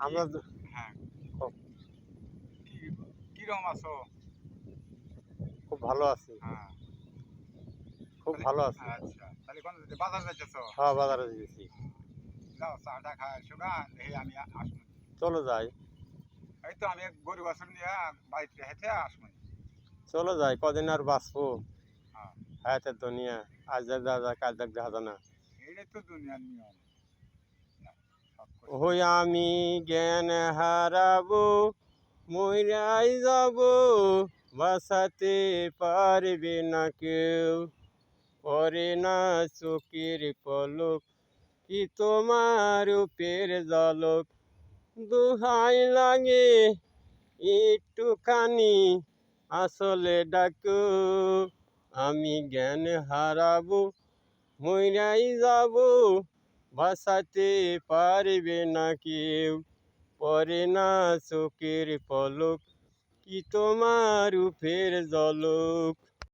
আমরা হ্যাঁ, খুব কি কিরকম আছো? খুব ভালো আছি, হ্যাঁ, খুব তাহলে ভালো আছি। আচ্ছা, তাহলে কোন বাজার যাইতেছো? হ্যাঁ, বাজারে গেছি। যাও চাটা খাই এসো গা, দেখি আমি আসবো। চলো যাই, এই তো আমি এক গরু বাছুর নিয়ে বাড়িতে হেঁটে আসবো। চলো যাই, কদিন আর বাঁচবো। হ্যাঁ, হায়াতের দুনিয়া, আজ যাক দেখা যায়, কাল যাক দেখা যায় না। এইটাই তো দুনিয়ার নিয়ম। না, সব ওই করতে আমি জ্ঞান হারাবো, মইরাই যাব, বাঁচাতে পারবে না কেউ। পরে না চোখের পলক, কি তোমার রূপের ঝলক, দোহাই লাগে একটুখানি আসলে ডাকো। আমি জ্ঞান হারাবো, মইরাই যাব, বাঁচাতে পারবে না কেউ। পরে না চোখের পলক, কি তোমার রূপের ঝলক।